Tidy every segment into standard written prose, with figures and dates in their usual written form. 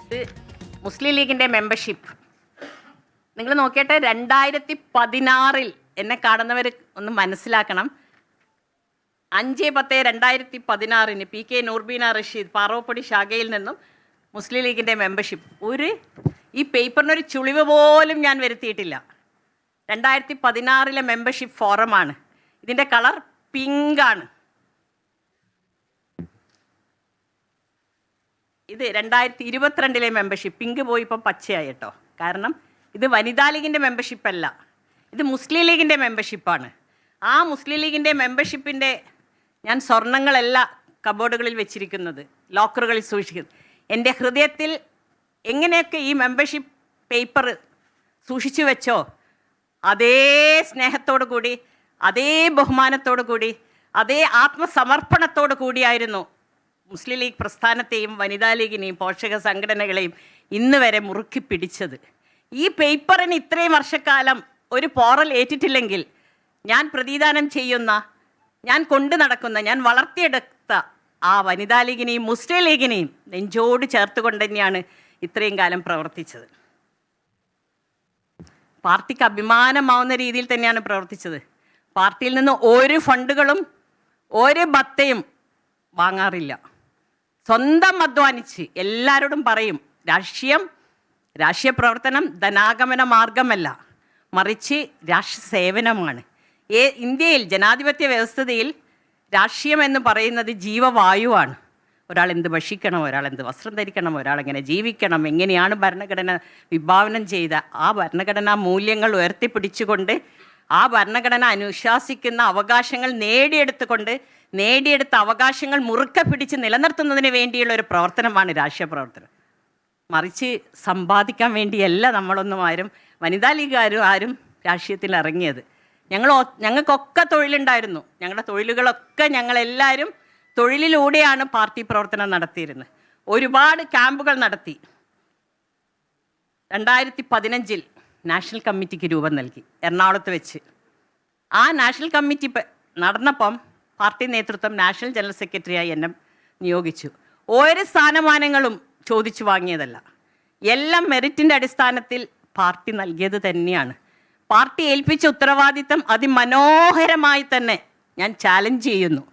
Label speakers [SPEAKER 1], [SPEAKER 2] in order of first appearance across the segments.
[SPEAKER 1] ഇത് മുസ്ലിം ലീഗിൻ്റെ മെമ്പർഷിപ്പ് നിങ്ങൾ നോക്കിയിട്ട് 2016 എന്നെ കാണുന്നവർ ഒന്ന് മനസ്സിലാക്കണം. 5/10/2016 PK നൂർബീന റഷീദ് പാറോപ്പടി ശാഖയിൽ നിന്നും മുസ്ലിം ലീഗിൻ്റെ മെമ്പർഷിപ്പ് ഈ പേപ്പറിനൊരു ചുളിവ് പോലും ഞാൻ വരുത്തിയിട്ടില്ല. 2016 മെമ്പർഷിപ്പ് ഫോറമാണ്. ഇതിൻ്റെ കളർ പിങ്കാണ്. ഇത് 2022 മെമ്പർഷിപ്പ്. പിങ്ക് പോയി ഇപ്പം പച്ചയായി കേട്ടോ. കാരണം ഇത് വനിതാ ലീഗിൻ്റെ മെമ്പർഷിപ്പ് അല്ല, ഇത് മുസ്ലിം ലീഗിൻ്റെ മെമ്പർഷിപ്പാണ്. ആ മുസ്ലിം ലീഗിൻ്റെ മെമ്പർഷിപ്പിൻ്റെ ഞാൻ സ്വർണ്ണങ്ങളെല്ലാം കബോർഡുകളിൽ വെച്ചിരിക്കുന്നത്, ലോക്കറുകളിൽ സൂക്ഷിക്കുന്നത്. എൻ്റെ ഹൃദയത്തിൽ എങ്ങനെയൊക്കെ ഈ മെമ്പർഷിപ്പ് പേപ്പർ സൂക്ഷിച്ചു വെച്ചോ അതേ സ്നേഹത്തോടു കൂടി, അതേ ബഹുമാനത്തോടു കൂടി, അതേ ആത്മസമർപ്പണത്തോടു കൂടിയായിരുന്നു മുസ്ലിം ലീഗ് പ്രസ്ഥാനത്തെയും വനിതാ ലീഗിനെയും പോഷക സംഘടനകളെയും ഇന്ന് വരെ മുറുക്കി പിടിച്ചത്. ഈ പേപ്പറിന് ഇത്രയും വർഷക്കാലം ഒരു പോറൽ ഏറ്റിട്ടില്ലെങ്കിൽ ഞാൻ പ്രതിദാനം ചെയ്യുന്ന, ഞാൻ കൊണ്ടു നടക്കുന്ന, ഞാൻ വളർത്തിയെടുത്ത ആ വനിതാ ലീഗിനെയും മുസ്ലിം ലീഗിനെയും നെഞ്ചോട് ചേർത്തുകൊണ്ട് തന്നെയാണ് ഇത്രയും കാലം പ്രവർത്തിച്ചത്. പാർട്ടിക്ക് അഭിമാനമാവുന്ന രീതിയിൽ തന്നെയാണ് പ്രവർത്തിച്ചത്. പാർട്ടിയിൽ നിന്ന് ഒരു ഫണ്ടുകളും ഒരു ബത്തയും വാങ്ങാറില്ല. സ്വന്തം അധ്വാനിച്ച് എല്ലാവരോടും പറയും, രാഷ്ട്രീയ പ്രവർത്തനം ധനാഗമന മാർഗമല്ല, മറിച്ച് രാഷ്ട്ര സേവനമാണ്. ഇന്ത്യയിൽ ജനാധിപത്യ വ്യവസ്ഥയിൽ രാഷ്ട്രീയം എന്ന് പറയുന്നത് ജീവവായുവാണ്. ഒരാൾ എന്ത് ഭക്ഷിക്കണം, ഒരാൾ എന്ത് വസ്ത്രം ധരിക്കണം, ഒരാൾ എങ്ങനെ ജീവിക്കണം, എങ്ങനെയാണ് ഭരണഘടന വിഭാവനം ചെയ്ത ആ ഭരണഘടനാ മൂല്യങ്ങൾ ഉയർത്തിപ്പിടിച്ചുകൊണ്ട് ആ ഭരണഘടന അനുശാസിക്കുന്ന അവകാശങ്ങൾ നേടിയെടുത്ത അവകാശങ്ങൾ മുറുക്കെ പിടിച്ച് നിലനിർത്തുന്നതിന് വേണ്ടിയുള്ള ഒരു പ്രവർത്തനമാണ് രാഷ്ട്രീയ പ്രവർത്തനം. മറിച്ച് സമ്പാദിക്കാൻ വേണ്ടിയല്ല നമ്മളൊന്നും വനിതാ ലീഗ് ആരും രാഷ്ട്രീയത്തിൽ ഇറങ്ങിയത്. ഞങ്ങൾക്കൊക്കെ തൊഴിലുണ്ടായിരുന്നു. ഞങ്ങളുടെ തൊഴിലുകളൊക്കെ ഞങ്ങളെല്ലാവരും തൊഴിലിലൂടെയാണ് പാർട്ടി പ്രവർത്തനം നടത്തിയിരുന്നത്. ഒരുപാട് ക്യാമ്പുകൾ നടത്തി. 2015 നാഷണൽ കമ്മിറ്റിക്ക് രൂപം നൽകി എറണാകുളത്ത് വെച്ച്. ആ നാഷണൽ കമ്മിറ്റി നടന്നപ്പം പാർട്ടി നേതൃത്വം നാഷണൽ ജനറൽ സെക്രട്ടറിയായി എന്നെ നിയോഗിച്ചു. ഒരു സ്ഥാനമാനങ്ങളും ചോദിച്ചു വാങ്ങിയതല്ല, എല്ലാം മെറിറ്റിൻ്റെ അടിസ്ഥാനത്തിൽ പാർട്ടി നൽകിയത് തന്നെയാണ്. പാർട്ടി ഏൽപ്പിച്ച ഉത്തരവാദിത്തം അതിമനോഹരമായി തന്നെ ഞാൻ ചാലഞ്ച് ചെയ്യുന്നു.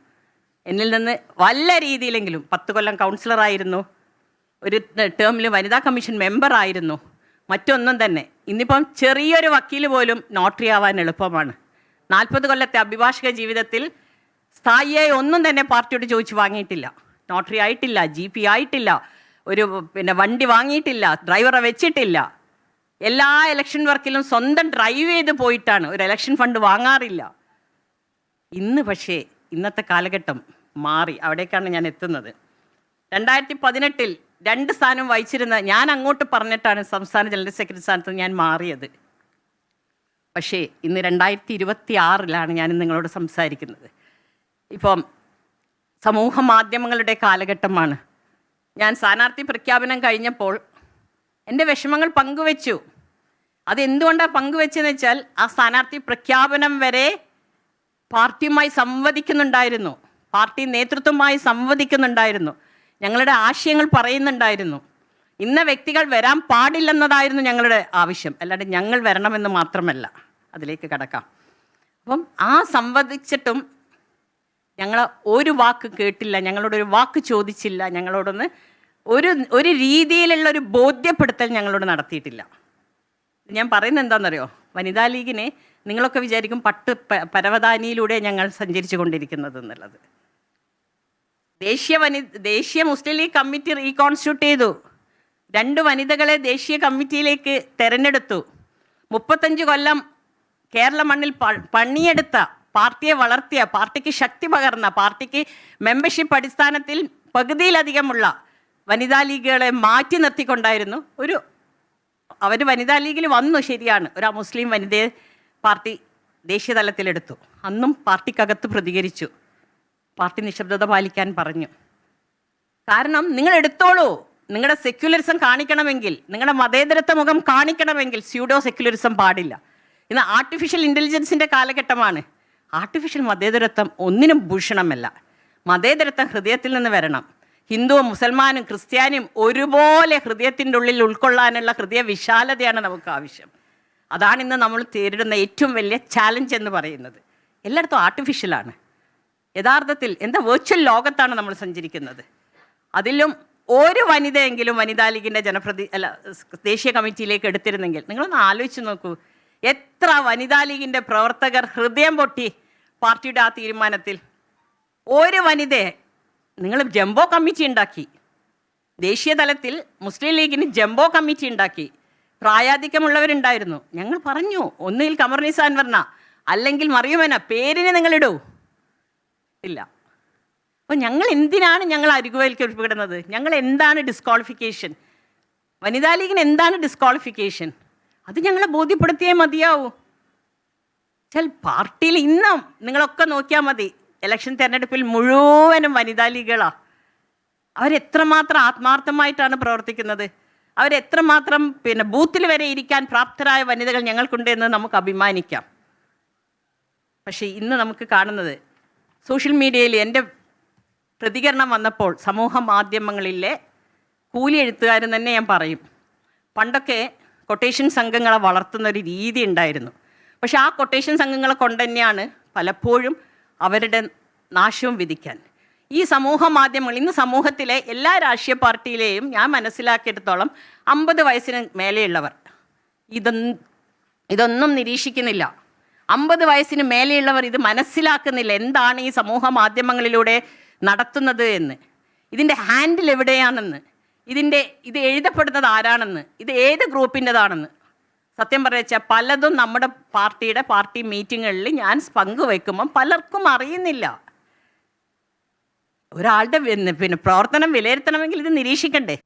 [SPEAKER 1] എന്നിൽ നിന്ന് വല്ല രീതിയിലെങ്കിലും 10 കൊല്ലം കൗൺസിലറായിരുന്നു, ഒരു ടേമിൽ വനിതാ കമ്മീഷൻ മെമ്പറായിരുന്നു, മറ്റൊന്നും തന്നെ. ഇന്നിപ്പം ചെറിയൊരു വക്കീൽ പോലും നോട്ടറി ആവാൻ എളുപ്പമാണ്. 40 കൊല്ലത്തെ അഭിഭാഷക ജീവിതത്തിൽ സ്ഥായിയായി ഒന്നും തന്നെ പാർട്ടിയോട് ചോദിച്ചു വാങ്ങിയിട്ടില്ല. നോട്ടറി ആയിട്ടില്ല, GP ആയിട്ടില്ല, വണ്ടി വാങ്ങിയിട്ടില്ല, ഡ്രൈവറെ വെച്ചിട്ടില്ല. എല്ലാ ഇലക്ഷൻ വർക്കിലും സ്വന്തം ഡ്രൈവ് ചെയ്ത് പോയിട്ടാണ്. ഒരു ഇലക്ഷൻ ഫണ്ട് വാങ്ങാറില്ല. പക്ഷേ ഇന്നത്തെ കാലഘട്ടം മാറി. അവിടേക്കാണ് ഞാൻ എത്തുന്നത്. 2018 2 സ്ഥാനം വഹിച്ചിരുന്ന ഞാൻ അങ്ങോട്ട് പറഞ്ഞിട്ടാണ് സംസ്ഥാന ജനറൽ സെക്രട്ടറി സ്ഥാനത്ത് ഞാൻ മാറിയത്. പക്ഷേ ഇന്ന് 2026 ഞാൻ നിങ്ങളോട് സംസാരിക്കുന്നത്. ഇപ്പം സമൂഹ മാധ്യമങ്ങളുടെ കാലഘട്ടമാണ്. ഞാൻ സ്ഥാനാർത്ഥി പ്രഖ്യാപനം കഴിഞ്ഞപ്പോൾ എൻ്റെ വിഷമങ്ങൾ പങ്കുവെച്ചു. അതെന്തുകൊണ്ടാണ് പങ്കുവെച്ചതെന്ന് വെച്ചാൽ, ആ സ്ഥാനാർത്ഥി പ്രഖ്യാപനം വരെ പാർട്ടിയുമായി സംവദിക്കുന്നുണ്ടായിരുന്നു, പാർട്ടി നേതൃത്വവുമായി സംവദിക്കുന്നുണ്ടായിരുന്നു, ഞങ്ങളുടെ ആശയങ്ങൾ പറയുന്നുണ്ടായിരുന്നു. ഇന്ന വ്യക്തികൾ വരാൻ പാടില്ലെന്നതായിരുന്നു ഞങ്ങളുടെ ആവശ്യം. അല്ലാണ്ട് ഞങ്ങൾ വരണമെന്ന് മാത്രമല്ല. അതിലേക്ക് കടക്കാം. അപ്പം ആ സംവദിച്ചിട്ടും ഞങ്ങൾ ഒരു വാക്ക് കേട്ടില്ല, ഞങ്ങളോടൊരു വാക്ക് ചോദിച്ചില്ല, ഞങ്ങളോടൊന്ന് ഒരു രീതിയിലുള്ളൊരു ബോധ്യപ്പെടുത്തൽ ഞങ്ങളോട് നടത്തിയിട്ടില്ല. ഞാൻ പറയുന്നത് എന്താണെന്നറിയോ, വനിതാ ലീഗിനെ നിങ്ങളൊക്കെ വിചാരിക്കും പരവതാനിയിലൂടെ ഞങ്ങൾ സഞ്ചരിച്ചു കൊണ്ടിരിക്കുന്നത് എന്നുള്ളത്. ദേശീയ മുസ്ലിം ലീഗ് കമ്മിറ്റി റീകോൺസ്റ്റിറ്റ്യൂട്ട് ചെയ്തു. 2 വനിതകളെ ദേശീയ കമ്മിറ്റിയിലേക്ക് തിരഞ്ഞെടുത്തു. 35 കൊല്ലം കേരള മണ്ണിൽ പണിയെടുത്ത, പാർട്ടിയെ വളർത്തിയ, പാർട്ടിക്ക് ശക്തി പകർന്ന, പാർട്ടിക്ക് മെമ്പർഷിപ്പ് അടിസ്ഥാനത്തിൽ പകുതിയിലധികമുള്ള വനിതാ ലീഗുകളെ മാറ്റി നിർത്തിക്കൊണ്ടായിരുന്നു അവർ വനിതാ ലീഗിൽ വന്നു. ശരിയാണ്, ഒരു മുസ്ലിം വനിതയെ പാർട്ടി ദേശീയ തലത്തിലെടുത്തു. അന്നും പാർട്ടിക്കകത്ത് പ്രതികരിച്ചു. പാർട്ടി നിശബ്ദത പാലിക്കാൻ പറഞ്ഞു. കാരണം നിങ്ങൾ എടുത്തോളൂ, നിങ്ങളുടെ സെക്യുലറിസം കാണിക്കണമെങ്കിൽ, നിങ്ങളുടെ മതേതരത്വ മുഖം കാണിക്കണമെങ്കിൽ സ്യൂഡോ സെക്യുലറിസം പാടില്ല. ഇന്ന് ആർട്ടിഫിഷ്യൽ ഇൻ്റലിജൻസിൻ്റെ കാലഘട്ടമാണ്. ആർട്ടിഫിഷ്യൽ മതേതരത്വം ഒന്നിനും ഭൂഷണമല്ല. മതേതരത്വം ഹൃദയത്തിൽ നിന്ന് വരണം. ഹിന്ദുവും മുസൽമാനും ക്രിസ്ത്യാനിയും ഒരുപോലെ ഹൃദയത്തിൻ്റെ ഉള്ളിൽ ഉൾക്കൊള്ളാനുള്ള ഹൃദയ വിശാലതയാണ് നമുക്ക് ആവശ്യം. അതാണ് ഇന്ന് നമ്മൾ നേരിടുന്ന ഏറ്റവും വലിയ ചാലഞ്ച് എന്ന് പറയുന്നത്. എല്ലായിടത്തും ആർട്ടിഫിഷ്യലാണ്. യഥാർത്ഥത്തിൽ എന്താ വെർച്വൽ ലോകത്താണ് നമ്മൾ സഞ്ചരിക്കുന്നത്. അതിലും ഒരു വനിതയെങ്കിലും വനിതാ ലീഗിൻ്റെ ദേശീയ കമ്മിറ്റിയിലേക്ക് എടുത്തിരുന്നെങ്കിൽ നിങ്ങളൊന്ന് ആലോചിച്ച് നോക്കൂ. എത്ര വനിതാ ലീഗിൻ്റെ പ്രവർത്തകർ ഹൃദയം പൊട്ടി പാർട്ടിയുടെ ആ തീരുമാനത്തിൽ. ഒരു വനിതയെ നിങ്ങൾ ജംബോ കമ്മിറ്റി ഉണ്ടാക്കി. ദേശീയ തലത്തിൽ മുസ്ലിം ലീഗിന് ജംബോ കമ്മിറ്റി ഉണ്ടാക്കി. പ്രായാധിക്യമുള്ളവരുണ്ടായിരുന്നു. ഞങ്ങൾ പറഞ്ഞു, ഒന്നുകിൽ ഖമറുന്നിസ അൻവർന അല്ലെങ്കിൽ മറിയുമന, പേരിന് നിങ്ങളിടൂ. ഇല്ല. അപ്പോൾ ഞങ്ങൾ എന്തിനാണ് ഞങ്ങൾ അരികുവൽക്കരിക്കപ്പെടുന്നത്? ഞങ്ങൾ എന്താണ് ഡിസ്ക്വാളിഫിക്കേഷൻ? വനിതാ ലീഗിന് എന്താണ് ഡിസ്ക്വാളിഫിക്കേഷൻ? അത് ഞങ്ങളെ ബോധ്യപ്പെടുത്തിയേ മതിയാവൂ. പാർട്ടിയിൽ ഇന്നും നിങ്ങളൊക്കെ നോക്കിയാൽ മതി, ഇലക്ഷൻ തെരഞ്ഞെടുപ്പിൽ മുഴുവനും വനിതാ ലീഗുകളാണ്. അവരെത്രമാത്രം ആത്മാർത്ഥമായിട്ടാണ് പ്രവർത്തിക്കുന്നത്. അവരെത്രമാത്രം ബൂത്തിൽ വരെ ഇരിക്കാൻ പ്രാപ്തരായ വനിതകൾ ഞങ്ങൾക്കുണ്ട് എന്ന് നമുക്ക് അഭിമാനിക്കാം. പക്ഷേ ഇന്ന് നമുക്ക് കാണുന്നത്, സോഷ്യൽ മീഡിയയിൽ എൻ്റെ പ്രതികരണം വന്നപ്പോൾ സമൂഹ മാധ്യമങ്ങളിലെ കൂലി എഴുത്തുകാരും തന്നെ ഞാൻ പറയും, പണ്ടൊക്കെ കൊട്ടേഷൻ സംഘങ്ങളെ വളർത്തുന്നൊരു രീതി ഉണ്ടായിരുന്നു. പക്ഷെ ആ കൊട്ടേഷൻ സംഘങ്ങളെ കൊണ്ട് തന്നെയാണ് പലപ്പോഴും അവരുടെ നാശവും വിധിക്കാൻ. ഈ സമൂഹ മാധ്യമങ്ങൾ ഇന്ന് സമൂഹത്തിലെ എല്ലാ രാഷ്ട്രീയ പാർട്ടിയിലെയും ഞാൻ മനസ്സിലാക്കിയെടുത്തോളം 50 വയസ്സിന് മേലെയുള്ളവർ ഇതൊന്നും നിരീക്ഷിക്കുന്നില്ല. 50 വയസ്സിന് മേലെയുള്ളവർ ഇത് മനസ്സിലാക്കുന്നില്ല, എന്താണ് ഈ സമൂഹ മാധ്യമങ്ങളിലൂടെ നടത്തുന്നത് എന്ന്, ഇതിൻ്റെ ഹാൻഡിൽ എവിടെയാണെന്ന്, ഇത് എഴുതപ്പെടുന്നത് ആരാണെന്ന്, ഇത് ഏത് ഗ്രൂപ്പിൻ്റെതാണെന്ന്. സത്യം പറയുക പലതും നമ്മുടെ പാർട്ടി മീറ്റിങ്ങുകളിൽ ഞാൻ പങ്കുവയ്ക്കുമ്പം പലർക്കും അറിയുന്നില്ല. ഒരാളുടെ പ്രവർത്തനം വിലയിരുത്തണമെങ്കിൽ ഇത് നിരീക്ഷിക്കണ്ടേ?